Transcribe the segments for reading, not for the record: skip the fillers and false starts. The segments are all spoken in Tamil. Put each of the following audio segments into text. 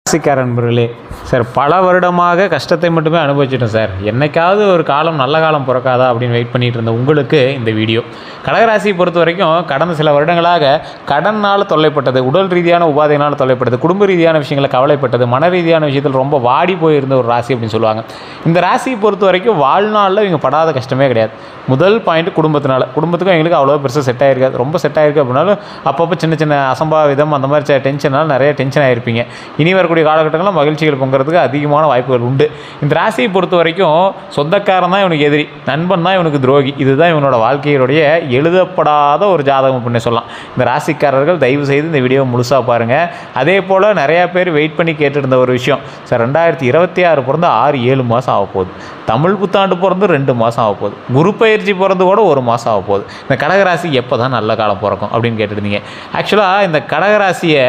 ராசிக்கார நண்பர்களே, சார் பல வருடமாக கஷ்டத்தை மட்டுமே அனுபவிச்சிட்டோம் சார். என்னைக்காவது ஒரு காலம் நல்ல காலம் பிறக்காதா அப்படின்னு வெயிட் பண்ணிட்டு இருந்த உங்களுக்கு இந்த வீடியோ. கடகராசியை பொறுத்த வரைக்கும் கடந்த சில வருடங்களாக கடனால் தொல்லைப்பட்டது, உடல் ரீதியான உபாதையினால் தொல்லைப்பட்டது, குடும்ப ரீதியான விஷயங்களை கவலைப்பட்டது, மன ரீதியான விஷயத்தில் ரொம்ப வாடி போயிருந்த ஒரு ராசி அப்படின்னு சொல்லுவாங்க. இந்த ராசியை பொறுத்த வரைக்கும் வாழ்நாளில் இவங்க படாத கஷ்டமே கிடையாது. முதல் பாயிண்ட் குடும்பத்துக்கும் எங்களுக்கு அவ்வளோ பெருசாக செட் ஆகிருக்காது. ரொம்ப செட் ஆகிருக்கு அப்படின்னாலும் அப்பப்போ சின்ன சின்ன அசம்பாவிதம் அந்த மாதிரி டென்ஷனால் நிறைய டென்ஷன் ஆகிருப்பீங்க. இனி வரக்கூடிய காலகட்டங்களில் மகிழ்ச்சிகள் பொங்குறதுக்கு அதிகமான வாய்ப்புகள் உண்டு. இந்த ராசியை பொறுத்த வரைக்கும் சொந்தக்காரன் தான் இவனுக்கு எதிரி, நண்பன் தான் இவனுக்கு துரோகி. இதுதான் இவனோட வாழ்க்கையுடைய எழுதப்படாத ஒரு ஜாதகம் அப்படின்னு சொல்லலாம். இந்த ராசிக்காரர்கள் தயவு செய்து இந்த வீடியோவை முழுசாக பாருங்கள். அதே போல் நிறையா பேர் வெயிட் பண்ணி கேட்டுருந்த ஒரு விஷயம் சார், 2026 பிறந்து 6-7 மாதம் ஆக போகுது, தமிழ் புத்தாண்டு பிறந்து 2 மாதம் ஆக போகுது, குரு பயிற்சி பிறந்து கூட 1 மாதம் ஆக போகுது, இந்த கடகராசி எப்போ தான் நல்ல காலம் பிறக்கும் அப்படின்னு கேட்டுருந்தீங்க. ஆக்சுவலாக இந்த கடகராசியை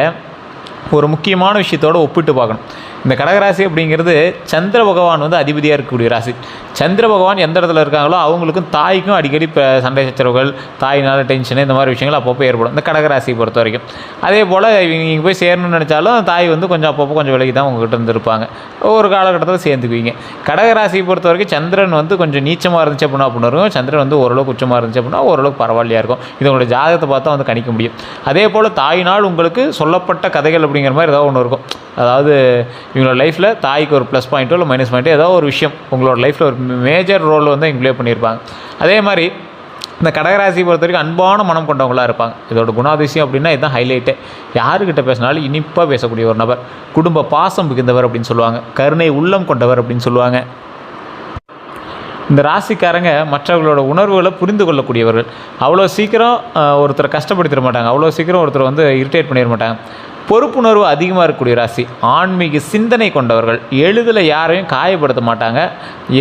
ஒரு முக்கியமான விஷயத்தோடு ஒப்பிட்டு பார்க்கணும். இந்த கடகராசி அப்படிங்கிறது சந்திர பகவான் அதிபதியாக இருக்கக்கூடிய ராசி. சந்திர பகவான் எந்த இடத்துல இருக்காங்களோ அவங்களுக்கும் தாய்க்கும் அடிக்கடி இப்போ சண்டை சச்சரவுகள், தாயினால் டென்ஷனு, இந்த மாதிரி விஷயங்கள் அப்பப்போ ஏற்படும் இந்த கடகராசியை பொறுத்த வரைக்கும். அதே போல் நீங்கள் போய் சேரணும்னு நினச்சாலும் தாய் கொஞ்சம் அப்பப்போ கொஞ்சம் விலகி தான் உங்கள்கிட்ட இருந்திருப்பாங்க. ஒரு காலகட்டத்தில் சேர்ந்துக்குவீங்க. கடகராசியை பொறுத்த வரைக்கும் சந்திரன் கொஞ்சம் நீச்சமாக இருந்துச்சு அப்படின்னு இருக்கும், சந்திரன் ஓரளவுக்கு உச்சமாக இருந்துச்சு அப்படின்னா ஓரளவுக்கு பரவாயில்லையாக இருக்கும். இது உங்களுடைய ஜாதகத்தை பார்த்தா கணிக்க முடியும். அதே போல் தாயினால் உங்களுக்கு சொல்லப்பட்ட கதைகள் அப்படிங்கிற மாதிரி ஏதாவது ஒன்று இருக்கும். அதாவது இவங்களோட லைஃப்பில் தாய்க்கு ஒரு ப்ளஸ் பாயிண்ட்டோ இல்லை மைனஸ் பாயிண்ட்டோ ஏதோ ஒரு விஷயம் உங்களோட லைஃப்பில் ஒரு மேஜர் ரோல் இங்கே ப்ளே பண்ணியிருப்பாங்க. அதே மாதிரி இந்த கடகராசியை பொறுத்த வரைக்கும் அன்பான மனம் கொண்டவங்களாக இருப்பாங்க. இதோட குணாதிசயம் அப்படின்னா இதுதான் ஹைலைட்டு. யாருக்கிட்ட பேசினாலும் இனிப்பாக பேசக்கூடிய ஒரு நபர், குடும்ப பாசம் மிகுந்தவர் அப்படின்னு சொல்லுவாங்க, கருணை உள்ளம் கொண்டவர் அப்படின்னு சொல்லுவாங்க. இந்த ராசிக்காரங்க மற்றவர்களோட உணர்வுகளை புரிந்து கொள்ளக்கூடியவர்கள். அவ்வளோ சீக்கிரம் ஒருத்தரை கஷ்டப்படுத்திட மாட்டாங்க, அவ்வளோ சீக்கிரம் ஒருத்தரை இரிட்டேட் பண்ணிட மாட்டாங்க. பொறுப்புணர்வு அதிகமாக இருக்கக்கூடிய ராசி, ஆன்மீக சிந்தனை கொண்டவர்கள், எளிதில் யாரையும் காயப்படுத்த மாட்டாங்க,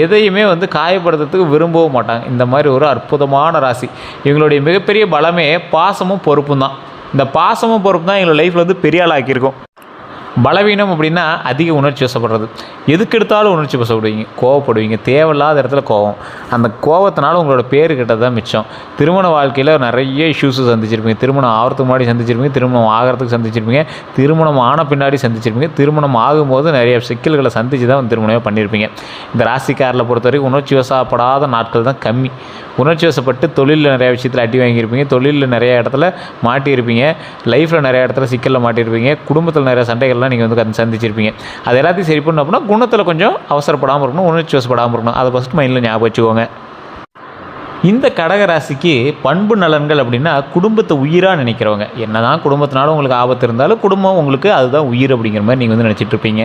எதையுமே காயப்படுத்துறதுக்கு விரும்பவும் மாட்டாங்க. இந்த மாதிரி ஒரு அற்புதமான ராசி. இவங்களுடைய மிகப்பெரிய பலமே பாசமும் பொறுப்பும் தான். இந்த பாசமும் பொறுப்பு தான் எங்களோட லைஃப்பில் பெரிய ஆளாக்கியிருக்கும். பலவீனம் அப்படின்னா அதிக உணர்ச்சி வசப்படுறது, எதுக்கு எடுத்தாலும் உணர்ச்சி வசப்படுவீங்க, கோவப்படுவீங்க, தேவையில்லாத இடத்துல கோவம். அந்த கோவத்தினால உங்களோட பேர் கிட்டது தான் மிச்சம். திருமண வாழ்க்கையில் நிறைய இஷ்யூஸு சந்திச்சிருப்பீங்க. திருமணம் ஆகிறதுக்கு முன்னாடி சந்திச்சிருப்பீங்க, திருமணம் ஆகிறதுக்கு சந்திச்சிருப்பீங்க, திருமணம் ஆன பின்னாடி சந்திச்சிருப்பீங்க, திருமணம் ஆகும்போது நிறைய சிக்கல்களை சந்தித்து தான் திருமணமே பண்ணியிருப்பீங்க. இந்த ராசிக்காரில் பொறுத்த வரைக்கும் உணர்ச்சி வசப்படாத நாட்கள் தான் கம்மி. உணர்ச்சி வசப்பட்டு தொழிலில் நிறைய விஷயத்தில் அடி வாங்கியிருப்பீங்க, தொழிலில் நிறைய இடத்துல மாட்டியிருப்பீங்க, லைஃப்பில் நிறைய இடத்துல சிக்கலில் மாட்டியிருப்பீங்க, குடும்பத்தில் நிறைய சண்டைகள்லாம் நீங்கள் சந்திச்சிருப்பீங்க. அது எல்லாத்தையும் சரி பண்ணணும் அப்படின்னா குணத்தில் கொஞ்சம் அவசரப்படாமல் இருக்கணும், உணர்ச்சி வசப்படாமல் இருக்கணும். அதை ஃபஸ்ட் மைண்டில் ஞாபகம் வச்சுக்கோங்க. இந்த கடகராசிக்கு பண்பு நலன்கள் அப்படின்னா குடும்பத்தை உயிராக நினைக்கிறவங்க. என்ன தான் குடும்பத்தினாலும் உங்களுக்கு ஆபத்து இருந்தாலும் குடும்பம் உங்களுக்கு அதுதான் உயிர் அப்படிங்கிற மாதிரி நீங்கள் நினச்சிட்டு இருப்பீங்க.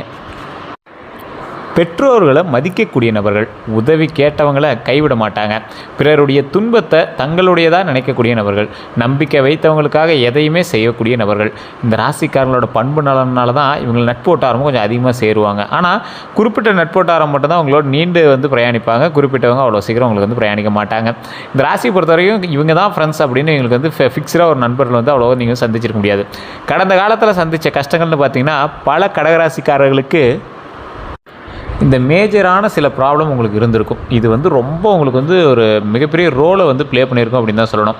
பெற்றோர்களை மதிக்கக்கூடிய நபர்கள், உதவி கேட்டவங்களை கைவிட மாட்டாங்க, பிறருடைய துன்பத்தை தங்களுடையதாக நினைக்கக்கூடிய நபர்கள், நம்பிக்கை வைத்தவங்களுக்காக எதையுமே செய்யக்கூடிய நபர்கள். இந்த ராசிக்காரங்களோட பண்பு நலனால தான் இவங்க நட்போட்டாரமும் கொஞ்சம் அதிகமாக சேருவாங்க. ஆனால் குறிப்பிட்ட நட்போட்டாரம் மட்டும்தான் அவங்களோட நீண்டு பிரயாணிப்பாங்க. குறிப்பிட்டவங்க அவ்வளோ சீக்கிரம் உங்களுக்கு பிரயாணிக்க மாட்டாங்க. இந்த ராசியை பொறுத்த வரைக்கும் இவங்க தான் ஃப்ரெண்ட்ஸ் அப்படின்னு எங்களுக்கு ஃபிக்ஸ்டாக ஒரு நண்பர்கள் அவ்வளோ நீங்கள் சந்திச்சிருக்க முடியாது. கடந்த காலத்தில் சந்தித்த கஷ்டங்கள்னு பார்த்தீங்கன்னா பல கடகராசிக்காரர்களுக்கு இந்த மேஜரான சில ப்ராப்ளம் உங்களுக்கு இருந்திருக்கும். இது ரொம்ப உங்களுக்கு ஒரு மிகப்பெரிய ரோலை ப்ளே பண்ணியிருக்கும் அப்படின்னு தான் சொல்லணும்.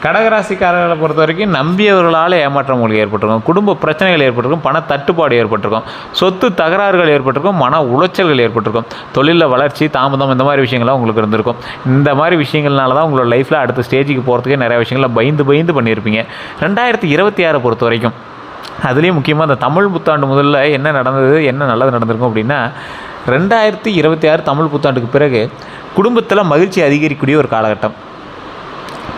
கடகராசிக்காரர்களை பொறுத்த வரைக்கும் நம்பியவர்களால் ஏமாற்றம் உங்களுக்கு ஏற்பட்டிருக்கும், குடும்ப பிரச்சனைகள் ஏற்பட்டிருக்கும், பண தட்டுப்பாடு ஏற்பட்டிருக்கும், சொத்து தகராறுகள் ஏற்பட்டிருக்கும், மன உளைச்சல்கள் ஏற்பட்டிருக்கும், தொழிலில் வளர்ச்சி தாமதம், இந்த மாதிரி விஷயங்கள்லாம் உங்களுக்கு இருந்திருக்கும். இந்த மாதிரி விஷயங்கள்னால தான் உங்களோட லைஃப்பில் அடுத்த ஸ்டேஜுக்கு போகிறதுக்கே நிறைய விஷயங்களை பயந்து பண்ணியிருப்பீங்க. 2026 பொறுத்த வரைக்கும் அதுலேயும் முக்கியமாக இந்த தமிழ் புத்தாண்டு முதல்ல என்ன நடந்தது, என்ன நல்லது நடந்திருக்கும் அப்படின்னா 2026 தமிழ் புத்தாண்டுக்கு பிறகு குடும்பத்தில் மகிழ்ச்சி அதிகரிக்கக்கூடிய ஒரு காலகட்டம்,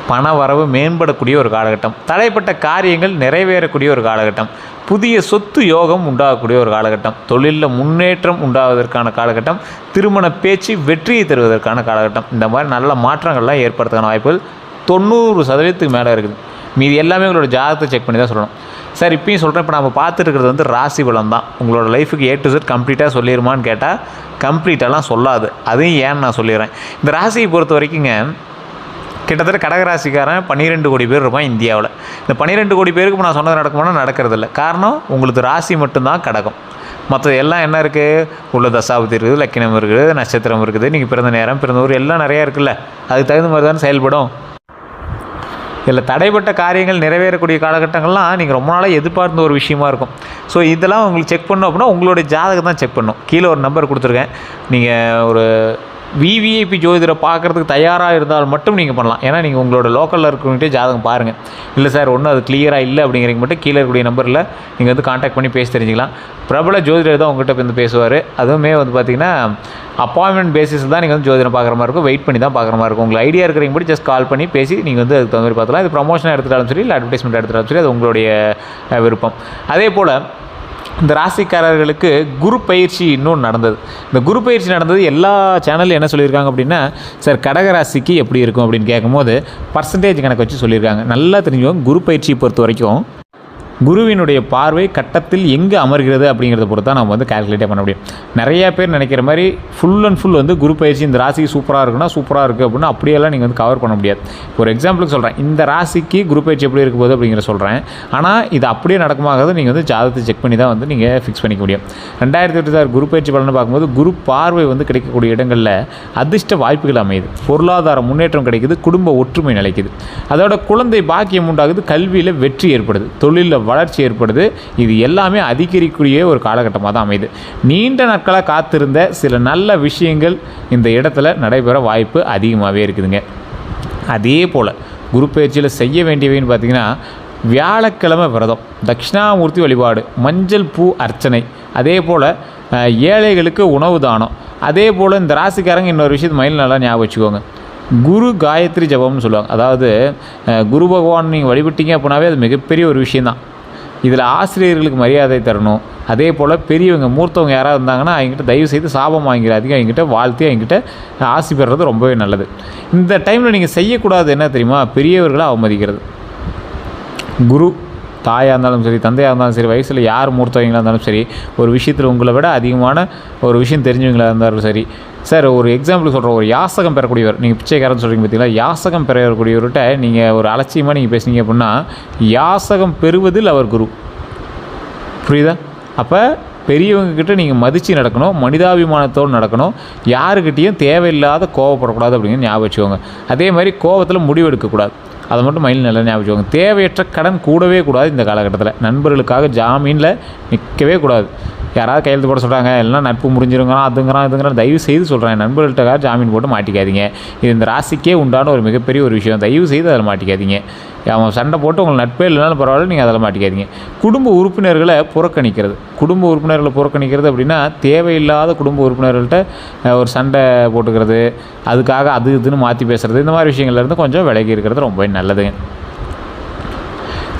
பண வரவு மேம்படக்கூடிய ஒரு காலகட்டம், தடைப்பட்ட காரியங்கள் நிறைவேறக்கூடிய ஒரு காலகட்டம், புதிய சொத்து யோகம் உண்டாகக்கூடிய ஒரு காலகட்டம், தொழிலில் முன்னேற்றம் உண்டாவதற்கான காலகட்டம், திருமண பேச்சு வெற்றியை தருவதற்கான காலகட்டம். இந்த மாதிரி நல்ல மாற்றங்கள்லாம் ஏற்படுறதுக்கான வாய்ப்புகள் 90% மேலே இருக்குது. மீது எல்லாமே உங்களோட ஜாதகத்தை செக் பண்ணி தான் சொல்லணும். சார் இப்பயும் சொல்கிறேன், இப்போ நம்ம பார்த்துட்டு இருக்கிறது ராசி பலம் தான். உங்களோட லைஃபுக்கு A to Z கம்ப்ளீட்டாக சொல்லிடுமான்னு கேட்டால் கம்ப்ளீட்டெல்லாம் சொல்லாது. அதையும் ஏன்னு நான் சொல்லிடுறேன். இந்த ராசியை பொறுத்த வரைக்குங்க கிட்டத்தட்ட கடகராசிக்காரன் 12 கோடி பேர் இருப்பான் இந்தியாவில். இந்த 12 கோடி பேருக்கு இப்போ நான் சொன்னது நடக்குமானா நடக்கிறதில்ல. காரணம் உங்களுக்கு ராசி மட்டும்தான் கடகம், மற்றது எல்லாம் என்ன இருக்குது, உள்ள தசாபதி இருக்குது, லக்கினம் இருக்குது, நட்சத்திரம் இருக்குது, நீங்கள் பிறந்த நேரம், பிறந்த ஊர் எல்லாம் நிறையா இருக்குல்ல, அதுக்கு தகுந்த மாதிரி தானே செயல்படும். இதில் தடைப்பட்ட காரியங்கள் நிறைவேறக்கூடிய காலகட்டங்கள்லாம் நீங்கள் ரொம்ப நாளாக எதிர்பார்த்த ஒரு விஷயமா இருக்கும். ஸோ இதெல்லாம் உங்களுக்கு செக் பண்ணணும் அப்படின்னா உங்களுடைய ஜாதகம் தான் செக் பண்ணணும். கீழே ஒரு நம்பர் கொடுத்துருக்கேன். நீங்கள் ஒரு விவிஐபி ஜோதிடரை பார்க்குறதுக்கு தயாராக இருந்தால் மட்டும் நீங்கள் பண்ணலாம். ஏன்னா நீங்கள் உங்களோட லோக்கலில் இருக்கிறவங்ககிட்டே ஜாதகம் பாருங்கள். இல்லை சார் ஒன்றும் அது கிளியராக இல்லை அப்படிங்கிறீங்க மட்டும் கீழே இருக்கக்கூடிய நம்பரில் நீங்கள் வந்து காண்டாக்ட் பண்ணி பேசி தெரிஞ்சிக்கலாம். பிரபல ஜோதிடர் தான் உங்கள்கிட்ட வந்து பேசுவார். அதுவுமே வந்து பார்த்திங்கன்னா அப்பாயின்மெண்ட் பேசிஸில் தான் நீங்கள் வந்து ஜோதிடம் பார்க்குற மாதிரி இருக்கும். வெயிட் பண்ணி தான் பார்க்குற மாதிரி இருக்கும். உங்களுக்கு ஐடியா இருக்கிறவங்க படி ஜஸ்ட் கால் பண்ணி பேசி நீங்கள் வந்து அதுக்கு தகுந்த மாதிரி பார்த்துக்கலாம். இது ப்ரமோஷனாக எடுத்துட்டாலும் சரி, இல்லை அட்வர்டைஸ்மெண்ட் எடுத்துட்டாலும் சரி, அது உங்களுடைய விருப்பம். அதே போல் இந்த ராசிக்காரர்களுக்கு குரு பயிற்சி இன்னொன்று நடந்தது. இந்த குரு பயிற்சி நடந்தது எல்லா சேனல்லையும் என்ன சொல்லியிருக்காங்க அப்படின்னா, சார் கடகராசிக்கு எப்படி இருக்கும் அப்படின்னு கேட்கும்போது பர்சன்டேஜ் கணக்கு வச்சு சொல்லியிருக்காங்க. நல்லா தெரிஞ்சுக்கோங்க, குரு பயிற்சியை பொறுத்த வரைக்கும் குருவினுடைய பார்வை கட்டத்தில் எங்கே அமர்கிறது அப்படிங்கிறத பொறுத்து தான் நம்ம வந்து கால்குலேட்டே பண்ண முடியும். நிறையா பேர் நினைக்கிற மாதிரி ஃபுல் அண்ட் ஃபுல் வந்து குரு பயிற்சி இந்த ராசிக்கு சூப்பராக இருக்குன்னா சூப்பராக இருக்குது அப்படின்னா அப்படியெல்லாம் நீங்கள் வந்து கவர் பண்ண முடியாது. ஒரு எக்ஸாம்பிளுக்கு சொல்கிறேன், இந்த ராசிக்கு குரு பயிற்சி எப்படி இருக்க போகுது அப்படிங்கிற சொல்கிறேன். ஆனால் இது அப்படியே நடக்குமாகிறது நீங்கள் வந்து ஜாதகத்தை செக் பண்ணி தான் வந்து நீங்கள் ஃபிக்ஸ் பண்ணிக்க முடியும். 2026 குரு பயிற்சி பலனை பார்க்கும்போது குரு பார்வை வந்து கிடைக்கக்கூடிய இடங்களில் அதிர்ஷ்ட வாய்ப்புகள் அமையுது, பொருளாதார முன்னேற்றம் கிடைக்குது, குடும்ப ஒற்றுமை நிலைக்குது, அதோட குழந்தை பாக்கியம் உண்டாகுது, கல்வியில் வெற்றி ஏற்படுது, தொழிலில் வளர்ச்சி ஏற்படுது. இது எல்லாமே அதிகரிக்கக்கூடிய ஒரு காலகட்டமாக தான் அமையுது. நீண்ட நாட்களாக காத்திருந்த சில நல்ல விஷயங்கள் இந்த இடத்துல நடைபெற வாய்ப்பு அதிகமாகவே இருக்குதுங்க. அதே போல் குரு பயிற்சியில் செய்ய வேண்டியவைன்னு பார்த்திங்கன்னா, வியாழக்கிழமை விரதம், தட்சிணாமூர்த்தி வழிபாடு, மஞ்சள் பூ அர்ச்சனை, அதே போல் ஏழைகளுக்கு உணவு தானம். அதே போல் இந்த ராசிக்காரங்க இன்னொரு விஷயத்து மைண்டில் நல்லா ஞாபகம் வச்சுக்கோங்க, குரு காயத்ரி ஜபம்னு சொல்லுவாங்க. அதாவது குரு பகவான் நீங்கள் வழிபட்டீங்க அப்படின்னாவே அது மிகப்பெரிய ஒரு விஷயந்தான். இதில் ஆசிரியர்களுக்கு மரியாதை தரணும். அதே போல் பெரியவங்க மூர்த்தவங்க யாராவது இருந்தாங்கன்னா அவங்ககிட்ட தயவு செய்து சாபம் வாங்கிறாதீங்க, அவங்ககிட்ட வாழ்த்தி அவங்ககிட்ட ஆசி பெறுறது ரொம்பவே நல்லது. இந்த டைமில் நீங்கள் செய்யக்கூடாது என்ன தெரியுமா, பெரியவர்களை அவமதிக்கிறது. குரு தாயாக இருந்தாலும் சரி, தந்தையாக இருந்தாலும் சரி, வயசில் யார் மூர்த்தவங்களாக இருந்தாலும் சரி, ஒரு விஷயத்தில் உங்களை விட அதிகமான ஒரு விஷயம் தெரிஞ்சவங்களாக இருந்தாலும் சரி. சார் ஒரு எக்ஸாம்பிள் சொல்கிறோம், ஒரு யாசகம் பெறக்கூடியவர், நீங்கள் பிச்சைக்காரன்னு சொல்கிறீங்க பார்த்தீங்களா, யாசகம் பெறக்கூடியவர்கிட்ட நீங்கள் ஒரு அலட்சியமாக நீங்கள் பேசுனீங்க அப்படின்னா யாசகம் பெறுவதில் அவர் குரு. புரியுதா? அப்போ பெரியவங்கக்கிட்ட நீங்கள் மதித்து நடக்கணும், மனிதாபிமானத்தோடு நடக்கணும், யாருக்கிட்டேயும் தேவையில்லாத கோவப்படக்கூடாது அப்படின்னு ஞாபகம் வச்சுக்கோங்க. அதே மாதிரி கோவத்தில் முடிவெடுக்கக்கூடாது, அதை மட்டும் மைண்டில் நல்லா ஞாபகம் வச்சுக்கோங்க. தேவையற்ற கடன் கூடவே கூடாது இந்த காலகட்டத்தில். நண்பர்களுக்காக ஜாமீனில் நிற்கவே கூடாது. யாராவது கையெழுத்து போட சொல்கிறாங்க, இல்லைனா நட்பு முறிஞ்சிருங்கிறான், இதுங்கிறான், தயவு செய்து சொல்கிறேன், நண்பர்கள்ட்ட ஜாமீன் போட்டு மாட்டிக்காதீங்க. இது இந்த ராசிக்கே உண்டான ஒரு மிகப்பெரிய ஒரு விஷயம். தயவு செய்து அதில் மாட்டிக்காதீங்க. அவன் சண்டை போட்டு உங்களுக்கு நட்பே இல்லைனாலும் பரவாயில்ல, நீங்கள் அதில் மாட்டிக்காதீங்க. குடும்ப உறுப்பினர்களை புறக்கணிக்கிறது. குடும்ப உறுப்பினர்களை புறக்கணிக்கிறது அப்படின்னா தேவையில்லாத குடும்ப உறுப்பினர்கள்ட்ட ஒரு சண்டை போட்டுக்கிறது, அதுக்காக அது இதுன்னு மாற்றி பேசுகிறது, இந்த மாதிரி விஷயங்கள்லேருந்து கொஞ்சம் விலகி இருக்கிறது ரொம்பவே நல்லதுங்க.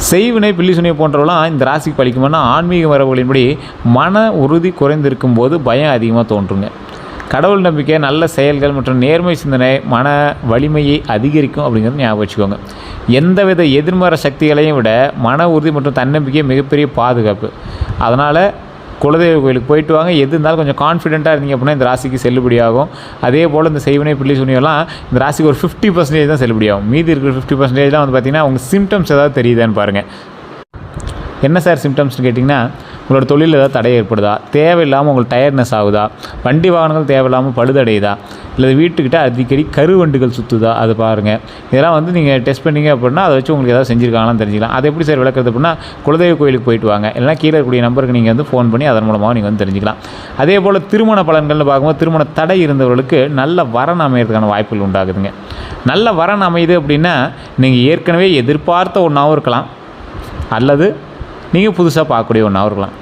செய்வினை பில்லி சுனியை போன்றவெல்லாம் இந்த ராசிக்கு பழிக்கும்னா, ஆன்மீக மரபுகளின்படி மன உறுதி குறைந்திருக்கும் போது பயம் அதிகமாக தோன்றுங்க. கடவுள் நம்பிக்கை, நல்ல செயல்கள் மற்றும் நேர்மை சிந்தனை மன வலிமையை அதிகரிக்கும் அப்படிங்கிறது ஞாபகம் வச்சுக்கோங்க. எந்தவித எதிர்மறை சக்திகளையும் விட மன உறுதி மற்றும் தன்னம்பிக்கை மிகப்பெரிய பாதுகாப்பு. அதனால் குலதெய்வ கோயிலுக்கு போயிட்டு வாங்க. எது இருந்தாலும் கொஞ்சம் கான்ஃபிடென்ட்டாக இருந்தீங்க அப்படின்னா இந்த ராசிக்கு செல்லுபடியாகும். அதே போல் இந்த செய்வினை பில்லி சுனியெல்லாம் இந்த ராசிக்கு ஒரு 50% தான் செல்லுபடியாகும். மீதி இருக்கிற 50%லாம் வந்து பார்த்திங்கன்னா அவங்க சிம்டம்ஸ் ஏதாவது தெரியுதான்னு பாருங்கள். என்ன சார் சிம்டம்ஸ்னு கேட்டிங்கன்னா, உங்களோட தொழில் ஏதாவது தடை ஏற்படுதா, தேவையில்லாமல் உங்களுக்கு டயர்ட்னஸ் ஆகுதா, வண்டி வாகனங்கள் தேவையில்லாமல் பழுதடையுதா, இல்லை வீட்டுக்கிட்ட அடிக்கடி கருவண்டுகள் சுற்றுதா, அது பாருங்கள். இதெல்லாம் வந்து நீங்கள் டெஸ்ட் பண்ணிங்க அப்படின்னா அதை வச்சு உங்களுக்கு ஏதாவது செஞ்சுருக்காங்களான்னு தெரிஞ்சுக்கலாம். அதை எப்படி சார் விளக்குறது அப்படின்னா, குலதெய்வ கோயிலுக்கு போயிட்டு வாங்க, இல்லைனா கீழே இருக்கக்கூடிய நம்பருக்கு நீங்கள் வந்து ஃபோன் பண்ணி அதன் மூலமாக நீங்கள் வந்து தெரிஞ்சுக்கலாம். அதே போல் திருமண பலன்கள்னு பார்க்கும்போது, திருமண தடை இருந்தவர்களுக்கு நல்ல வரன் அமையறதுக்கான வாய்ப்புகள் உண்டாகுதுங்க. நல்ல வரன் அமையுது அப்படின்னா நீங்கள் ஏற்கனவே எதிர்பார்த்த ஒன்றாகவும் இருக்கலாம், அல்லது நீங்கள் புதுசாக பார்க்கக்கூடிய ஒன்றாகவும் இருக்கலாம்.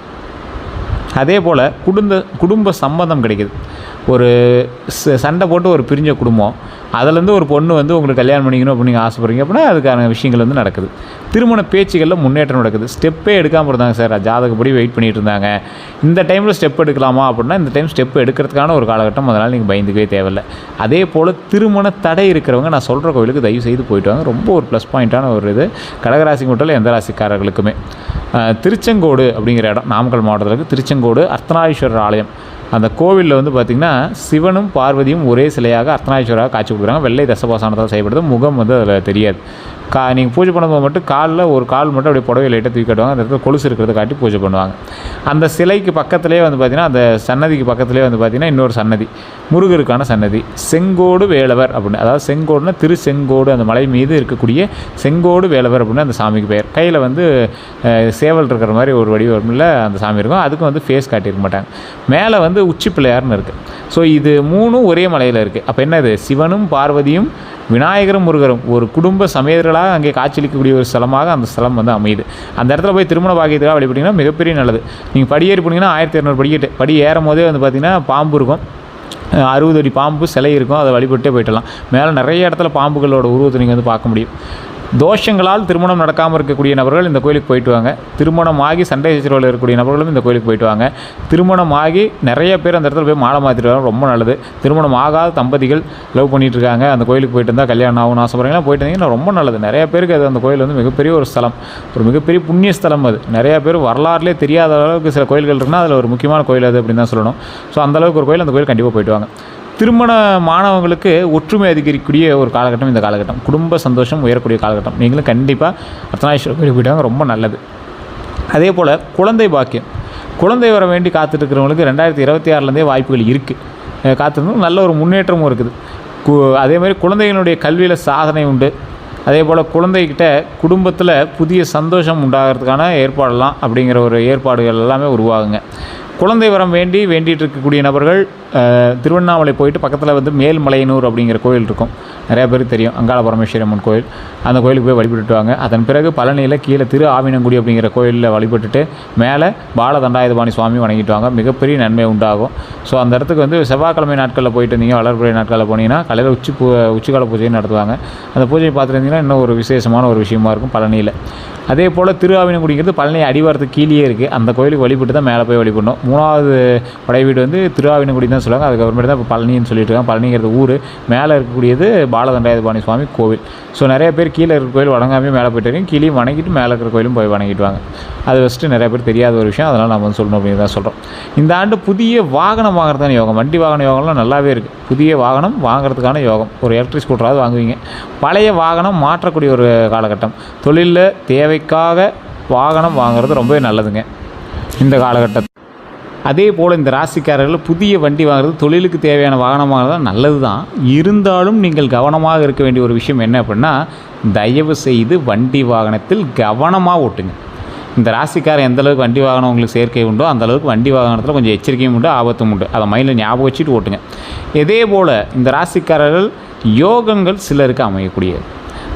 அதே போல் குடும்ப சம்மதம் கிடைக்குது. ஒரு சண்டை போட்டு ஒரு பிரிஞ்ச குடும்பம், அதிலேருந்து ஒரு பொண்ணு வந்து உங்களுக்கு கல்யாணம் பண்ணிக்கணும் அப்படின்னு நீங்கள் ஆசைப்படுறீங்க அப்படின்னா அதுக்கான விஷயங்கள் வந்து நடக்குது. திருமண பேச்சுகளில் முன்னேற்றம் நடக்குது. ஸ்டெப்பே எடுக்காமல் இருந்தாங்க சார், ஜாதகப்படி வெயிட் பண்ணிகிட்டு இருந்தாங்க, இந்த டைமில் ஸ்டெப் எடுக்கலாமா அப்படின்னா இந்த டைம் ஸ்டெப் எடுக்கிறதுக்கான ஒரு காலகட்டம். அதனால் நீங்கள் பயந்துக்கவே தேவையில்லை. அதே போல் திருமண தடை இருக்கிறவங்க நான் சொல்கிற கோவிலுக்கு தயவு செய்து போயிட்டு வாங்க. ரொம்ப ஒரு ப்ளஸ் பாயிண்ட்டான ஒரு இது கடகராசி மட்டும் எந்த ராசிக்காரர்களுக்குமே. திருச்செங்கோடு அப்படிங்கிற இடம் நாமக்கல் மாவட்டத்தில் இருக்குது. திருச்செங்கோடு அர்த்தநாரீஸ்வரர் ஆலயம். அந்த கோவிலில் வந்து பார்த்திங்கன்னா சிவனும் பார்வதியும் ஒரே சிலையாக அர்த்தநாரீஸ்வராக காட்சி கொடுக்குறாங்க. வெள்ளை தசபாசானத்தால் செய்யப்படுது. முகம் வந்து அதில் தெரியாது. நீங்கள் பூஜை பண்ணும்போது மட்டும் காலில் ஒரு கால் மட்டும் அப்படியே புடவை லைட்டாக தூக்கி காட்டுவாங்க. அந்த இடத்துல கொலுசு இருக்கிறத காட்டி பூஜை பண்ணுவாங்க. அந்த சிலைக்கு பக்கத்துலேயே வந்து பார்த்திங்கன்னா, அந்த சன்னதிக்கு பக்கத்துலேயே வந்து பார்த்திங்கன்னா இன்னொரு சன்னதி, முருகருக்கான சன்னதி, செங்கோடு வேலவர் அப்படின்னு. அதாவது செங்கோடுனா திருச்செங்கோடு, அந்த மலை மீது இருக்கக்கூடிய செங்கோடு வேலவர் அப்படின்னு அந்த சாமிக்கு பெயர். கையில் வந்து சேவல் இருக்கிற மாதிரி ஒரு வடிவமில் அந்த சாமி இருக்கும். அதுக்கும் வந்து ஃபேஸ் காட்டியிருக்க மாட்டாங்க. மேலே வந்து உச்சி பிள்ளையார்னு இருக்குது. ஸோ இது 3ம் ஒரே மலையில் இருக்குது. அப்போ என்னது, சிவனும் பார்வதியும் விநாயகரும் முருகரும் ஒரு குடும்ப சமேதர்களாக அங்கே காட்சியளிக்கக்கூடிய ஒரு ஸ்தலமாக அந்த ஸ்தலம் வந்து அமையுது. அந்த இடத்துல போய் திருமண பாக்கியத்துக்காக வழிபட்டிங்கன்னா மிகப்பெரிய நல்லது. நீங்கள் படியேறி போனீங்கன்னா 1200 படி ஏறும் போதே வந்து பார்த்திங்கன்னா பாம்பு இருக்கும், 60 அடி பாம்பு சிலை இருக்கும். அதை வழிபட்டே போயிட்டலாம். மேலே நிறைய இடத்துல பாம்புகளோட உருவத்தை நீங்கள் வந்து பார்க்க முடியும். தோஷங்களால் திருமணம் நடக்காமல் இருக்கக்கூடிய நபர்கள் இந்த கோயிலுக்கு போயிட்டு வாங்க. திருமணமாகி சண்டை சச்சரவில் இருக்கக்கூடிய நபர்களும் இந்த கோயிலுக்கு போயிட்டு வாங்க. திருமணமாகி நிறைய பேர் அந்த இடத்துல போய் மாலை மாற்றிட்டு வராங்க, ரொம்ப நல்லது. திருமணம் ஆகாத தம்பதிகள் லவ் பண்ணிகிட்டு இருக்காங்க, அந்த கோயிலுக்கு போயிட்டு இருந்தால் கல்யாணம் ஆகும்னு ஆசைப்படுறீங்கன்னா போயிட்டு இருந்தீங்கன்னா ரொம்ப நல்லது. நிறைய பேருக்கு அது அந்த கோயில் வந்து மிகப்பெரிய ஒரு ஸ்தலம், ஒரு மிகப்பெரிய புண்ணிய ஸ்தலம். அது நிறையா பேர் வரலாறுலேயே தெரியாத அளவுக்கு சில கோயில்கள் இருக்குன்னா அதில் ஒரு முக்கியமான கோயில் அது அப்படின்னு தான் சொல்லணும். ஸோ அந்தளவுக்கு ஒரு கோயில், அந்த கோயில் கண்டிப்பாக போயிட்டு வாங்க. திருமண மாணவங்களுக்கு ஒற்றுமை அதிகரிக்கக்கூடிய ஒரு காலகட்டம் இந்த காலகட்டம். குடும்ப சந்தோஷம் உயரக்கூடிய காலகட்டம். நீங்களும் கண்டிப்பாக அர்த்தநாரீஸ்வரர் கோயிலுக்கு போயிட்டாங்க, ரொம்ப நல்லது. அதே போல் குழந்தை பாக்கியம், குழந்தை வர வேண்டி காத்துட்ருக்கிறவங்களுக்கு 2026லேருந்தே வாய்ப்புகள் இருக்குது. காத்திருந்தோம், நல்ல ஒரு முன்னேற்றமும் இருக்குது. அதேமாதிரி குழந்தைகளுடைய கல்வியில் சாதனை உண்டு. அதே போல் குழந்தைகிட்ட குடும்பத்தில் புதிய சந்தோஷம் உண்டாகிறதுக்கான ஏற்பாடெல்லாம் அப்படிங்கிற ஒரு ஏற்பாடுகள் எல்லாமே உருவாகுங்க. குழந்தை வரம் வேண்டிகிட்டு இருக்கக்கூடிய நபர்கள் திருவண்ணாமலை போயிட்டு பக்கத்தில் வந்து மேல்மலையனூர் அப்படிங்கிற கோயில் இருக்கும், நிறையா பேருக்கு தெரியும், அங்காள பரமேஸ்வரி அம்மன் கோயில். அந்த கோயிலுக்கு போய் வழிபட்டுட்டு வாங்க. அதன் பிறகு பழனியில் கீழே திரு ஆவினங்குடி அப்படிங்கிற கோயிலில் வழிபட்டுட்டு மேலே பால தண்டாயுதபாணி சுவாமி வணங்கிட்டு வாங்க, மிகப்பெரிய நன்மை உண்டாகும். ஸோ அந்த இடத்துக்கு வந்து செவ்வாய்க்கிழமை நாட்களில் போயிட்டு இருந்தீங்க, வளர்ப்புறை நாட்களில் போனீங்கன்னா காலையில் உச்சிக்கால பூஜையும் நடத்துவாங்க. அந்த பூஜையை பார்த்துருந்தீங்கன்னா இன்னும் ஒரு விசேஷமான ஒரு விஷயமா இருக்கும் பழனியில். அதே போல் திரு ஆவினங்குடிங்கிறது பழனி அடிவாரத்துக்கு கீழே இருக்குது. அந்த கோயிலுக்கு வழிபட்டு தான் மேலே போய் வழிபடணும். 3வது படை வீடு வந்து திரு ஆவினங்குடி தான் சொல்லுவாங்க. அதுக்கப்புறமேட்டு தான் இப்போ பழனின்னு சொல்லிட்டு இருக்காங்க. பழனிங்கிறது ஊர், மேலே இருக்கக்கூடியது பாலதண்டாயுதபாணி சுவாமி கோவில். ஸோ நிறைய பேர் கீழே இருக்கிற கோயில் வணங்காமே மேலே போய்ட்டு இருக்கீங்க, கீழே வணங்கிட்டு மேலே இருக்கிற கோயிலும் போய் வணங்கிட்டு வாங்க. அது ஃபஸ்ட்டு நிறைய பேர் தெரியாத ஒரு விஷயம், அதனால் நம்ம வந்து சொல்லணும் அப்படின்னு தான் சொல்கிறோம். இந்த ஆண்டு புதிய வாகனம் வாங்குறதுக்கான யோகம், வண்டி வாகன யோகம்லாம் நல்லாவே இருக்குது. புதிய வாகனம் வாங்குறதுக்கான யோகம், ஒரு எலக்ட்ரிக் ஸ்கூட்டராவது வாங்குவீங்க. பழைய வாகனம் மாற்றக்கூடிய ஒரு காலகட்டம். தொழிலில் தேவைக்காக வாகனம் வாங்குறது ரொம்பவே நல்லதுங்க இந்த காலகட்டத்தில். அதே போல் இந்த ராசிக்காரர்கள் புதிய வண்டி வாங்குறது, தொழிலுக்கு தேவையான வாகனம் வாங்குறது நல்லது தான். இருந்தாலும் நீங்கள் கவனமாக இருக்க வேண்டிய ஒரு விஷயம் என்ன அப்படின்னா, தயவு செய்து வண்டி வாகனத்தில் கவனமாக ஓட்டுங்க. இந்த ராசிக்காரன் எந்தளவுக்கு வண்டி வாகனம் உங்களுக்கு சேர்க்கை உண்டோ அந்தளவுக்கு வண்டி வாகனத்தில் கொஞ்சம் எச்சரிக்கையும் உண்டு, ஆபத்தும் உண்டு. அதை மைண்டில் ஞாபகம் வச்சுட்டு ஓட்டுங்க. இதே போல் இந்த ராசிக்காரர்கள் யோகங்கள் சிலருக்கு அமையக்கூடியது.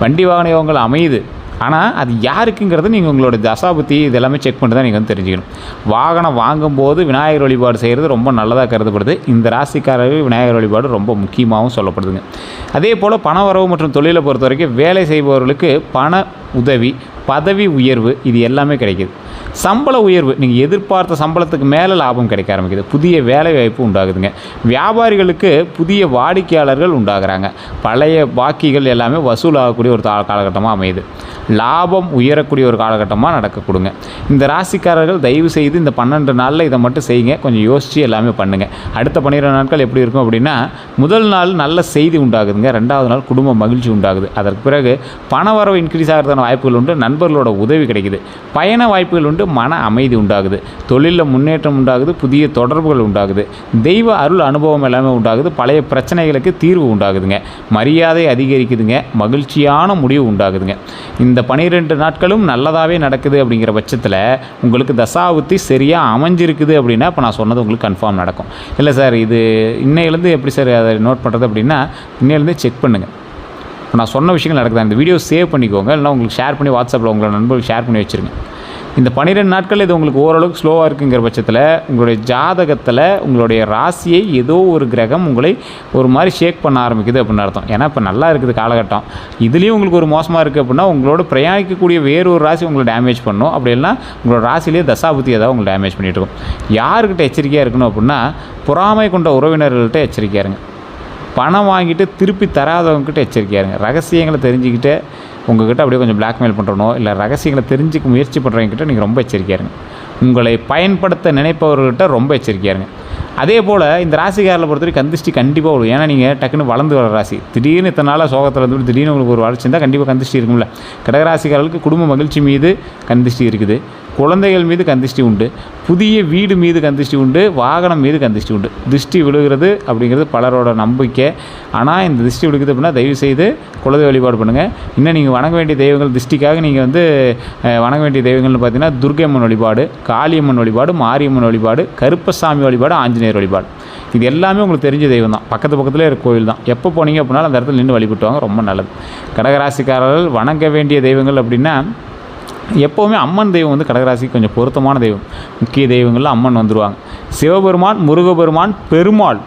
வண்டி வாகன யோகங்கள் அமையுது, ஆனால் அது யாருக்குங்கிறது நீங்கள் உங்களோட தசாபுத்தி இதெல்லாமே செக் பண்ணிட்டு தான் நீங்கள் வந்து தெரிஞ்சுக்கணும். வாகனம் வாங்கும்போது விநாயகர் வழிபாடு செய்கிறது ரொம்ப நல்லதாக கருதப்படுது. இந்த ராசிக்காரர்கள் விநாயகர் வழிபாடு ரொம்ப முக்கியமாகவும் சொல்லப்படுதுங்க. அதே போல் பண வரவு மற்றும் தொழிலை பொறுத்த வரைக்கும் வேலை செய்பவர்களுக்கு பண உதவி, பதவி உயர்வு இது எல்லாமே கிடைக்கிது. சம்பள உயர்வு, நீங்கள் எதிர்பார்த்த சம்பளத்துக்கு மேலே லாபம் கிடைக்க ஆரம்பிக்குது. புதிய வேலை வாய்ப்பு உண்டாகுதுங்க. வியாபாரிகளுக்கு புதிய வாடிக்கையாளர்கள் உண்டாகிறாங்க. பழைய பாக்கிகள் எல்லாமே வசூலாகக்கூடிய ஒரு காலகட்டமாக அமையுது. லாபம் உயரக்கூடிய ஒரு காலகட்டமாக நடக்கக்கூடுங்க. இந்த ராசிக்காரர்கள் தயவு செய்து இந்த 12 நாளில் இதை மட்டும் செய்யுங்க. கொஞ்சம் யோசித்து எல்லாமே பண்ணுங்கள். அடுத்த 12 நாட்கள் எப்படி இருக்கும் அப்படின்னா, முதல் நாள் நல்ல செய்தி உண்டாகுதுங்க, 2வது நாள் குடும்ப மகிழ்ச்சி உண்டாகுது. அதற்கு பிறகு பண வரவு இன்க்ரீஸ் ஆகிறதுக்கான வாய்ப்புகள் உண்டு, நண்பர்களோட உதவி கிடைக்குது, பயண வாய்ப்புகள் உண்டு, மன அமைதி உண்டாகுது, தொழிலில் முன்னேற்றம் உண்டாகுது, புதிய தொடர்புகள் உண்டாகுது, தெய்வ அருள் அனுபவம் எல்லாமே உண்டாகுது, பழைய பிரச்சனைகளுக்கு தீர்வு உண்டாகுதுங்க, மரியாதை அதிகரிக்குதுங்க, மகிழ்ச்சியான முடிவு உண்டாகுதுங்க. இந்த 12 நாட்களும் நல்லதாகவே நடக்குது. அப்படிங்கிற பட்சத்தில் உங்களுக்கு தசாபுத்தி சரியாக அமைஞ்சிருக்குது அப்படின்னா இப்போ நான் சொன்னது உங்களுக்கு கன்ஃபார்ம் நடக்கும். இல்லை சார் இது இன்னையிலேருந்து எப்படி சார் அதை நோட் பண்ணுறது அப்படின்னா, இன்னையிலேருந்து செக் பண்ணுங்கள். இப்போ நான் சொன்ன விஷயங்கள் நடக்குதா, இந்த வீடியோ சேவ் பண்ணிக்கோங்க, இல்லைனா உங்களுக்கு ஷேர் பண்ணி வாட்ஸ்அப்பில் உங்களோட நண்பர்களுக்கு ஷேர் பண்ணி வச்சுருங்க. இந்த 12 நாட்கள் இது உங்களுக்கு ஓரளவுக்கு ஸ்லோவாக இருக்குங்கிற பட்சத்தில் உங்களுடைய ஜாதகத்தில் உங்களுடைய ராசியை ஏதோ ஒரு கிரகம் உங்களை ஒரு மாதிரி ஷேக் பண்ண ஆரம்பிக்குது அப்படின்னு அர்த்தம். ஏன்னா இப்போ நல்லா இருக்குது காலகட்டம், இதுலேயும் உங்களுக்கு ஒரு மோசமாக இருக்குது அப்படின்னா உங்களோட பிரயாணிக்கக்கூடிய வேறு ஒரு ராசி உங்களை டேமேஜ் பண்ணணும். அப்படி இல்லைனா உங்களோட ராசிலேயே தசாபுத்தி ஏதாவது உங்களை டேமேஜ் பண்ணிகிட்டு இருக்கும். யாருக்கிட்ட எச்சரிக்கையாக இருக்கணும் அப்படின்னா, பொறாமை கொண்ட உறவினர்கள்ட்ட எச்சரிக்கையாக இருங்க. பணம் வாங்கிட்டு திருப்பி தராதவங்ககிட்ட எச்சரிக்கையாக இருங்க. ரகசியங்களை தெரிஞ்சுக்கிட்டு உங்கள்கிட்ட அப்படியே கொஞ்சம் பிளாக்மெயில் பண்ணுறனோ இல்லை ரகசியங்களை தெரிஞ்சுக்க முயற்சி பண்ணுறவங்ககிட்ட நீங்கள் ரொம்ப எச்சரிக்கையாக இருங்க. உங்களை பயன்படுத்த நினைப்பவர்கள்கிட்ட ரொம்ப எச்சரிக்கையாக இருங்க. அதே போல் இந்த ராசிக்காரில் பொறுத்தவரைக்கும் கந்திஷ்டி கண்டிப்பாக வரும். ஏன்னா நீங்கள் டக்குன்னு வளர்ந்து வர ராசி, திடீர்னு இத்தனை நாளாக சோகத்தில் இருந்து திடீர்னு உங்களுக்கு ஒரு வளர்ச்சி இருந்தால் கண்டிப்பாக கந்திஷ்டி இருக்கும்ல. கடகராசிக்காரர்களுக்கு குடும்ப மகிழ்ச்சி மீது கந்திஷ்டி இருக்குது, குழந்தைகள் மீது கந்திஷ்டி உண்டு, புதிய வீடு மீது கந்திஷ்டி உண்டு, வாகனம் மீது கந்திஷ்டி உண்டு. திருஷ்டி விழுகிறது அப்படிங்கிறது பலரோட நம்பிக்கை. ஆனால் இந்த திருஷ்டி விழுகுது அப்படின்னா தயவுசெய்து குலதெய்வ வழிபாடு பண்ணுங்கள். இன்னும் நீங்கள் வணங்க வேண்டிய தெய்வங்கள், திருஷ்டிக்காக நீங்கள் வந்து வணங்க வேண்டிய தெய்வங்கள்னு பார்த்தீங்கன்னா துர்க்கையம்மன் வழிபாடு, காளியம்மன் வழிபாடு, மாரியம்மன் வழிபாடு, கருப்பசாமி வழிபாடு, ஆஞ்சநேயர் வழிபாடு. இது எல்லாமே உங்களுக்கு தெரிஞ்ச தெய்வம் தான், பக்கத்துலேயே இருக்க கோயில் தான். எப்போ போனீங்க அப்படின்னாலும் அந்த இடத்துல நின்று வழிபட்டுவாங்க, ரொம்ப நல்லது. கடகராசிக்காரர்கள் வணங்க வேண்டிய தெய்வங்கள் அப்படின்னா எப்போவுமே அம்மன் தெய்வம் வந்து கடகராசிக்கு கொஞ்சம் பொருத்தமான தெய்வம். முக்கிய தெய்வங்களில் அம்மன் வந்துடுவாங்க. சிவபெருமான், முருகபெருமான், பெருமாள்,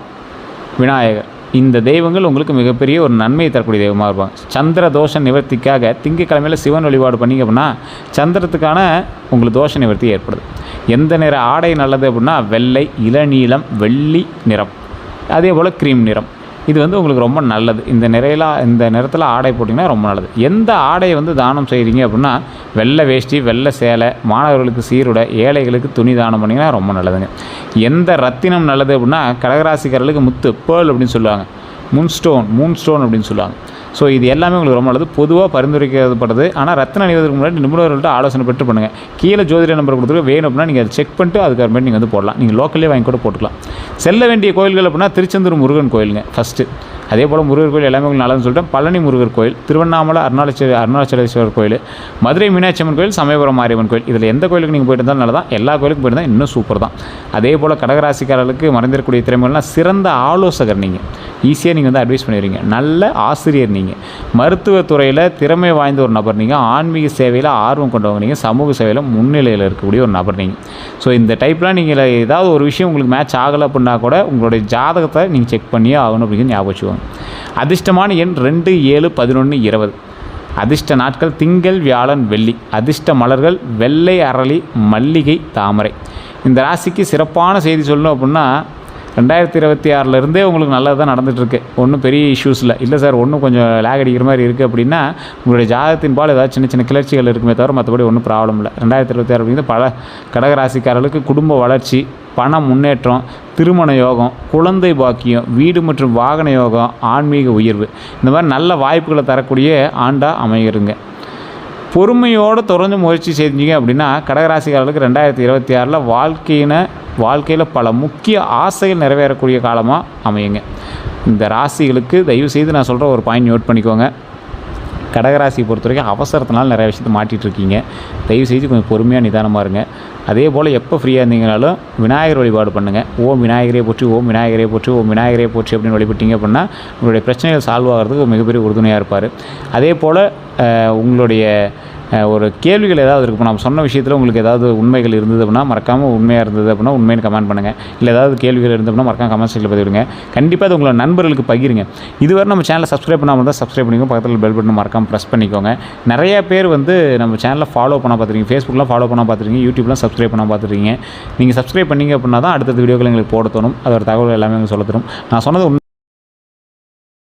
விநாயகர், இந்த தெய்வங்கள் உங்களுக்கு மிகப்பெரிய ஒரு நன்மையை தரக்கூடிய தெய்வமாக இருப்பாங்க. சந்திர தோஷ நிவர்த்திக்காக திங்கக்கிழமையில் சிவன் வழிபாடு பண்ணிங்க அப்படின்னா சந்திரத்துக்கான உங்களுக்கு தோஷ நிவர்த்தி ஏற்படுது. எந்த நிற ஆடை நல்லது அப்படின்னா வெள்ளை, இளநீலம், வெள்ளி நிறம், அதே போல் க்ரீம் நிறம். இது வந்து உங்களுக்கு ரொம்ப நல்லது. இந்த நிறத்தில் ஆடை போட்டிங்கன்னா ரொம்ப நல்லது. எந்த ஆடையை வந்து தானம் செய்கிறீங்க அப்படின்னா வெள்ளை வேஷ்டி, வெள்ளை சேலை, மாணவர்களுக்கு சீருடை, ஏழைகளுக்கு துணி தானம் பண்ணிங்கன்னா ரொம்ப நல்லதுங்க. எந்த ரத்தினம் நல்லது அப்படின்னா கடகராசிக்காரர்களுக்கு முத்து, பேர்ல் அப்படின்னு சொல்லுவாங்க, மூன் ஸ்டோன் அப்படின்னு சொல்லுவாங்க. ஸோ இது எல்லாமே உங்களுக்கு ரொம்ப நல்லது, பொதுவாக பரிந்துரைக்கப்படுது. ஆனால் ரத்தினம் அணிவதற்கு முன்னாடி நிபுணர்கள்ட்ட ஆலோசனை பெற்று பண்ணுங்கள். கீழே ஜோதிட நம்பர் கொடுத்துருக்க, வேணும் அப்படின்னா நீங்கள் அதை செக் பண்ணிட்டு அதுக்கப்புறமேட்டு நீங்கள் வந்து போடலாம். நீங்கள் லோக்கல்லே வாங்கி கூட போட்டுக்கலாம். செல்ல வேண்டிய கோயில்கள் அப்படின்னா திருச்செந்தூர் முருகன் கோயிலுங்க ஃபஸ்ட்டு. அதே போல் முருகர் கோயில் எல்லாமே உங்களுக்கு நல்லதுன்னு சொல்லிட்டேன். பழனி முருகர் கோயில், திருவண்ணாமலை அருணாச்சலேஸ்வரர் கோயில், மதுரை மீனாட்சி அம்மன் கோயில், சமயபுரம் மாரியம்மன் கோயில். இதில் எந்த கோயிலுக்கு நீங்கள் போயிட்டு இருந்தாலும் நல்லதான். எல்லா கோயிலுக்கும் போயிட்டு இருந்தால் இன்னும் சூப்பர் தான். அதே போல் கடகராசிக்காரர்களுக்கு மறைந்திருக்கக்கூடிய திறமைகள்லாம் சிறந்த ஆலோசகர் நீங்கள், ஈஸியாக நீங்கள் வந்து அட்வைஸ் பண்ணிடுவீங்க. நல்ல ஆசிரியர் நீங்கள், மருத்துவத்துறையில் திறமை வாய்ந்த ஒரு நபர் நீங்கள், ஆன்மீக சேவையில் ஆர்வம் கொண்டவங்க நீங்கள், சமூக சேவையில் முன்னிலையில் இருக்கக்கூடிய ஒரு நபர் நீங்கள். ஸோ இந்த டைப்லாம் நீங்கள் ஏதாவது ஒரு விஷயம் உங்களுக்கு மேட்ச் ஆகலை அப்படின்னா கூட உங்களுடைய ஜாதகத்தை நீங்கள் செக் பண்ணியே ஆகணும் அப்படிங்கிறது ஞாபகம் வச்சுக்கோங்க. அதிர்ஷ்டமான எண் 2, 7, 11, 20. அதிர்ஷ்ட நாட்கள் திங்கள், வியாழன், வெள்ளி. அதிர்ஷ்ட மலர்கள் வெள்ளை, அரளி, மல்லிகை, தாமரை. இந்த ராசிக்கு சிறப்பான செய்தி சொல்லணும் அப்படின்னா 2026 உங்களுக்கு நல்லது தான் நடந்துகிட்ருக்கு. ஒன்றும் பெரிய இஷ்யூஸ் இல்லை சார், ஒன்றும் கொஞ்சம் லேக் அடிக்கிற மாதிரி இருக்குது அப்படின்னா உங்களுடைய ஜாதகத்தின் பால் ஏதாவது சின்ன சின்ன கிளர்ச்சிகள் இருக்குமே தவிர மற்றபடி ஒன்றும் ப்ராப்ளம் இல்லை. 2026 அப்படிங்கிறது பல கடகராசிக்காரர்களுக்கு குடும்ப வளர்ச்சி, பண முன்னேற்றம், திருமண யோகம், குழந்தை பாக்கியம், வீடு மற்றும் வாகன யோகம், ஆன்மீக உயர்வு, இந்த மாதிரி நல்ல வாய்ப்புகளை தரக்கூடிய ஆண்டாக அமைகிறங்க. பொறுமையோடு தொடர்ந்து முயற்சி செஞ்சீங்க அப்படின்னா கடகராசிக்காரர்களுக்கு 2026 வாழ்க்கையில் பல முக்கிய ஆசைகள் நிறைவேறக்கூடிய காலமாக அமையுங்க. இந்த ராசிகளுக்கு தயவுசெய்து நான் சொல்கிற ஒரு பாயிண்ட் நோட் பண்ணிக்கோங்க. கடகராசியை பொறுத்த வரைக்கும் அவசரத்தினால நிறைய விஷயத்தை மாட்டிகிட்ருக்கீங்க. தயவுசெய்து கொஞ்சம் பொறுமையாக நிதானமாக இருங்க. அதே போல் எப்போ ஃப்ரீயாக இருந்தீங்கனாலும் விநாயகர் வழிபாடு பண்ணுங்கள். ஓம் விநாயகரே போற்றி, ஓம் விநாயகரே போற்றி, ஓம் விநாயகரே போற்றி அப்படின்னு வழிபட்டீங்க அப்படின்னா உங்களுடைய பிரச்சனைகள் சால்வ் ஆகிறதுக்கு ஒரு மிகப்பெரிய உறுதுணையாக இருப்பார். அதே போல் உங்களுடைய ஒரு கேள்விகள் ஏதாவது இருக்குது, இப்போ நம்ம சொன்ன விஷயத்தில் உங்களுக்கு ஏதாவது உண்மைகள் இருந்தது அப்படின்னா மறக்காமல், உண்மையாக இருந்தது அப்படின்னா உண்மைன்னு கமெண்ட் பண்ணுங்கள். இல்லை ஏதாவது கேள்விகள் இருந்தது அப்படின்னா மறக்காம கமெண்ட் செக்ஷனில் பதிவிடுங்க. கண்டிப்பாக அது உங்களோட நண்பர்களுக்கு பகிருங்க. இதுவரை நம்ம சேனலை சப்ஸ்கிரைப் பண்ணாமல் தான் சப்ஸ்கிரைப் பண்ணிக்கோங்க. பக்கத்தில் பெல் பட்டன் மறக்காமல் ப்ரெஸ் பண்ணிக்கோங்க. நிறைய பேர் வந்து நம்ம சேனலில் ஃபாலோ பண்ண பார்த்துருக்கீங்க, ஃபேஸ்புக்கில் ஃபாலோ பண்ண பார்த்துருக்கீங்க, யூடியூப்லாம் சப்ஸ்கிரைப் பண்ண பார்த்துருக்கீங்க. நீங்கள் சப்ஸ்கிரைப் பண்ணிங்க அப்படின்னா தான் அடுத்தடுத்த வீடியோக்கள் எங்களுக்கு போட தோணும். அதோட தகவல் எல்லாமே எங்களுக்கு சொல்ல தரும். நான் சொன்னது